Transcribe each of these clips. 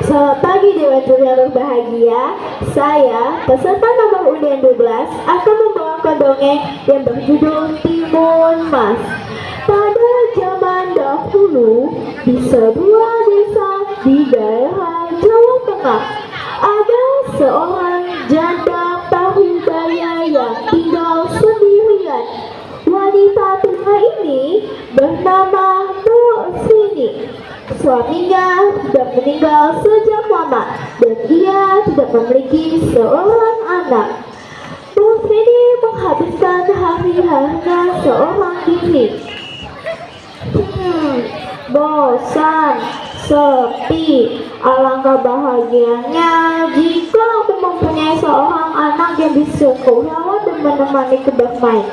Selamat pagi Dewan Juri yang berbahagia. Saya, peserta nomor undian 12, akan membawakan dongeng yang berjudul Timun Mas. Pada zaman dahulu, di sebuah desa di daerah Jawa Tengah, ada seorang janda parubaya yang tinggal sendirian. Wanita tua ini bernama Bu Sini. Suaminya sudah meninggal sejak lama dan ia tidak memiliki seorang anak. Bu Sini menghabiskan hari-harinya seorang diri. Bosan, sepi. Alangkah bahagianya jika aku mempunyai seorang anak yang bisa kurawat dan menemani ku bermain.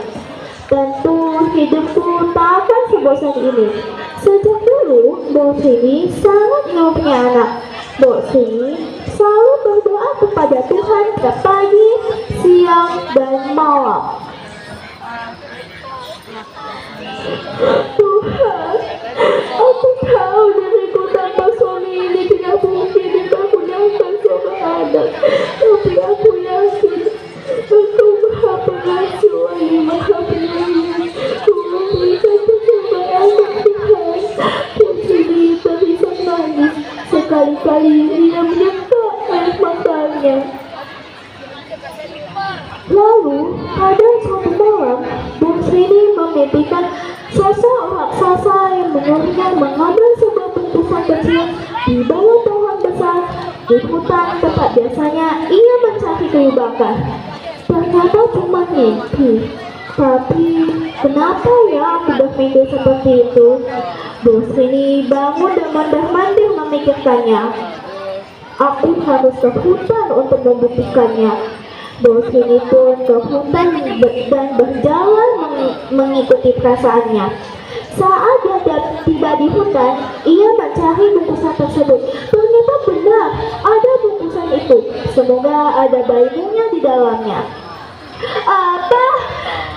Tentu hidupku tak akan sebosan ini. Sejak dulu, Bu Sini sangat mempunyai anak. Bu Sini selalu berdoa kepada Tuhan setiap pagi, siang, dan malam. Tuhan, aku tahu diriku tanpa suami ini tidak mungkin jika aku dapat seorang anak. Tapi aku yakin Engkau Maha Pengasuh lagi Maha Penyayang. Tolong berikan percobaan Tuhan. Bu Sini terlihat nangis. Sekali-kali ia menyetak air matanya. Lalu pada suatu malam, Bu Sini memimpikan sosok raksasa yang menyuruhnya mengambil sebuah bungkusan kecil di bawah pohon besar di hutan tempat biasanya ia mencari kayu bakar. Ternyata cuma mimpi. Tapi kenapa ya aku bermimpi seperti itu? Bu Sini bangun dan mondar-mandir memikirkannya. Aku harus ke hutan untuk membuktikannya. Bu Sini pun ke hutan dan berjalan mengikuti perasaannya. Saat dia tiba di hutan, ia mencari bungkusan tersebut. Ternyata benar, ada bungkusan itu. Semoga ada bayinya di dalamnya. Apa?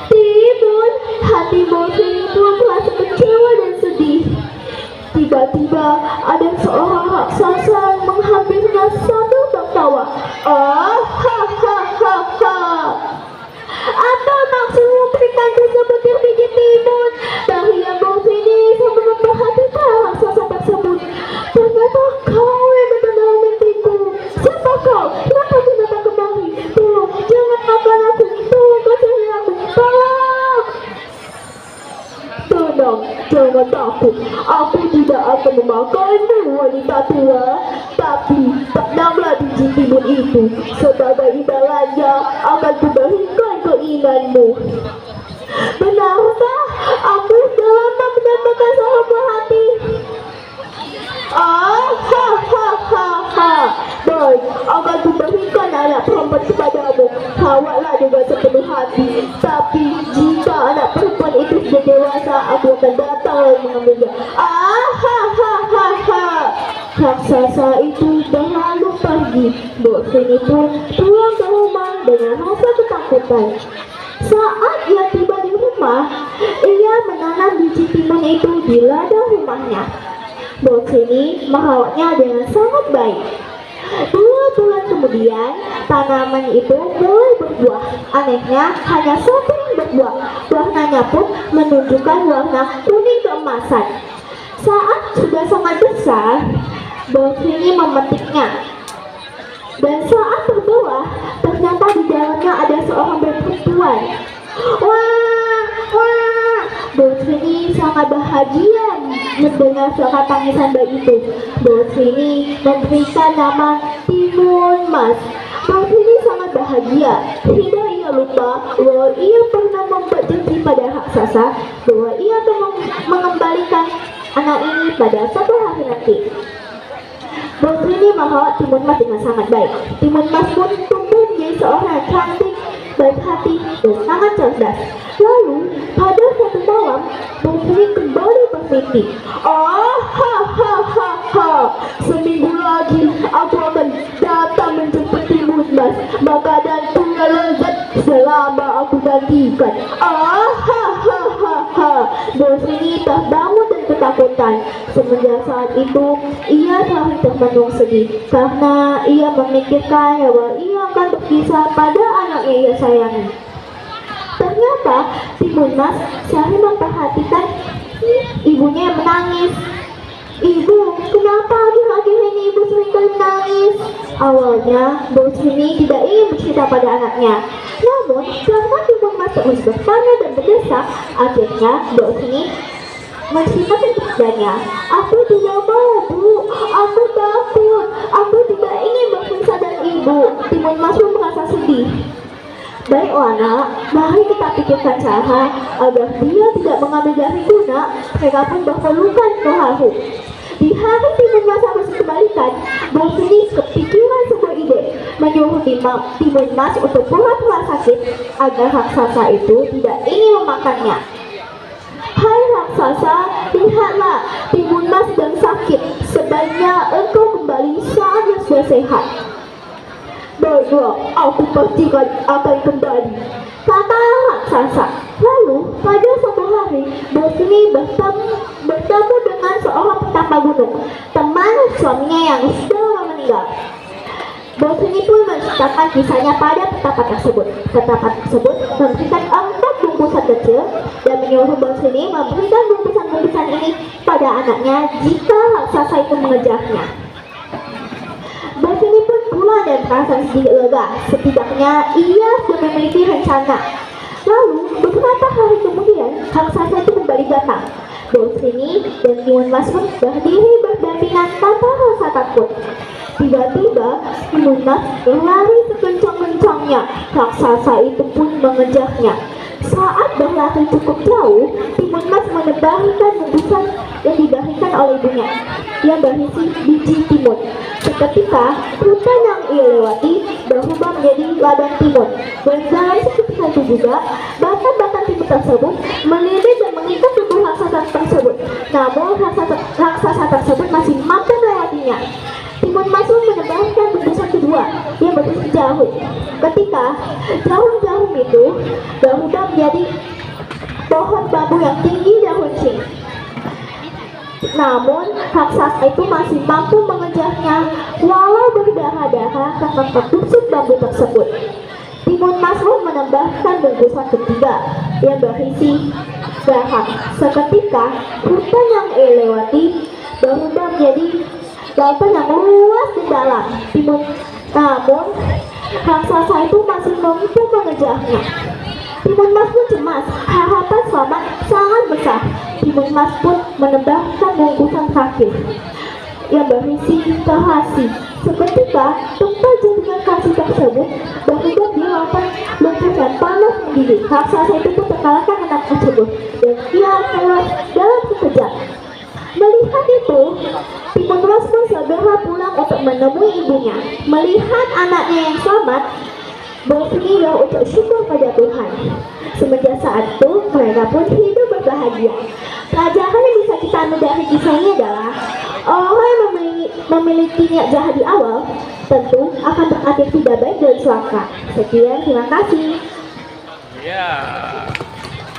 Timun? Hati Bu Sini pun terasa kecewa dan sedih. Tiba-tiba ada seorang raksasa yang menghampirinya sambil tertawa. Apa maksudmu berikanku sebutir biji timun? Teriak Bu Sini sambil memperhatikan raksasa tersebut. Ternyata kau yang datang dalam mimpiku. Siapa kau? Kenapa kau datang kemari? Tolong, jangan makan aku. Tolong kasihi aku. Tolong. Tenang, jangan takut. Aku tidak akan memakanmu, wanita tua. Tapi tanamlah biji timun itu. Sebagai imbalannya akan kuberikan keinginanmu. Benarkah? Aku sudah lama menyatakan salah hati. Baik, akan kuberikan anak perempuan kepadamu. Rawatlah dengan sepenuh hati. Tapi jika anak perempuan itu sudah dewasa, aku akan datang mengambilnya. Raksasa itu berlalu pergi. Bu Sini pun pulang ke rumah dengan rasa ketakutan. Saat ia tiba di rumah, ia menanam biji timun itu di ladang rumahnya. Bu Sini merawatnya dengan sangat baik. 2 bulan kemudian, tanaman itu mulai berbuah. Anehnya, hanya satu yang berbuah. Warnanya pun menunjukkan warna kuning keemasan. Saat sudah sangat besar, Bu Sini memetiknya. Dan saat terbuah, ternyata di dalamnya ada seorang perempuan. Wah, Bu Sini sangat bahagia mendengar suara tangisan bayi itu. Bu Sini memberikan nama Timun Mas. Bu Sini sangat bahagia. Tidak ia lupa bahwa ia pernah membuat janji pada raksasa bahwa ia akan mengembalikan anak ini pada suatu hari nanti. Bu Sini merawat Timun Mas dengan sangat baik. Timun Mas pun tumbuh menjadi seorang yang cantik, baik hati, dan sangat cerdas. Lalu, pada suatu malam, Bu Sini kembali bermimpi. Seminggu lagi aku akan datang menjemput Timun Mas. Makananku yang lezat selama aku nantikan. Bu Sini terbangun dan ketakutan. ketakutan. Semenjak saat itu, ia selalu termenung sedih karena ia memikirkan bahwa ia akan berpisah pada anak yang ia sayangi. Ternyata Timun Mas selalu memperhatikan ibunya yang menangis. "Ibu, kenapa akhir-akhir ini ibu seringkali menangis?" Awalnya, bos ini tidak ingin bercerita pada anaknya. Namun, karena Timun Mas terus bertanya dan berdesak, akhirnya bos ini menceritakan kepadanya. "Aku tidak mau, Bu. Aku takut. Aku tidak ingin berpisah dengan ibu." Timun Mas pun merasa sedih. "Baik, anak, mari kita pikirkan cara agar dia tidak mengambil dari guna." Mereka pun berpelukan terharu. Di hari Timun Mas harus dikembalikan, bos ini kepikiran sebuah ide, menyuruh Timun Mas untuk pura-pura sakit agar raksasa itu tidak ingin memakannya. "Hai raksasa, lihatlah, Timun Mas sedang sakit. Sebaiknya engkau kembali saat dia sudah sehat." "Baiklah, aku pastikan akan kembali," kata raksasa. Lalu pada suatu hari, bos ini bertemu dengan seorang petapa gunung, teman suaminya yang sudah meninggal. Bos ini pun menceritakan kisahnya pada petapa tersebut. Petapa tersebut memberikan 4 bungkusan kecil dan menyuruh bos ini memberikan bungkusan-bungkusan ini pada anaknya jika raksasa itu mengejarnya. Bos ini pun pulang dan merasa sedikit lega. Setidaknya ia sudah memiliki rencana. Lalu beberapa hari kemudian raksasa itu kembali datang. Bos ini dan Timun Mas pun berdiri berdampingan tanpa rasa takut. Tiba-tiba Timun Mas berlari sekencang-kencangnya. Raksasa itu pun mengejarnya. Saat berlari cukup jauh, Timun Mas menebarkan bungkusan yang diberikan oleh ibunya yang berisi biji timun. Seketika hutan yang ia lewati berubah menjadi ladang timun. Dan dalam seketika itu juga batang-batang timun tersebut melilit dan mengikat tubuh raksasa tersebut. Namun raksasa tersebut masih mampu melewatinya. Timun Mas menebarkan bungkusan kedua yang berisi jarum. Ketika jarum-jarum itu berubah menjadi pohon bambu yang tinggi dan runcing. Namun raksasa itu masih mampu mengejarnya walau berdarah-darah karena tertusuk bambu tersebut. Timun Mas menambahkan bungkusan ketiga yang berisi garam. Seketika hutan yang ia lewati berubah menjadi lautan yang luas dan dalam. Namun raksasa itu masih mampu mengejarnya. Timun Mas pun cemas, harapan selamat sangat besar. Timun Mas pun menambahkan bungkusan terakhir yang berisi kasih. Seketika tempat jadikan kasih tersebut berubah di lautan lumpur dan panas mendidih. Raksasa itu pun terkalahkan anak tersebut dan ia tewas dalam sekejap. Melihat itu, Timun Mas pun segera pulang untuk menemui ibunya. Melihat anaknya yang selamat, bos ini berucap syukur pada Tuhan. Semenjak saat itu, mereka pun hidup berbahagia. Pelajaran yang bisa kita ambil dari kisah ini adalah orang yang memiliki niat jahat di awal tentu akan berakhir tidak baik dan celaka. Sekian, terima kasih. Ya.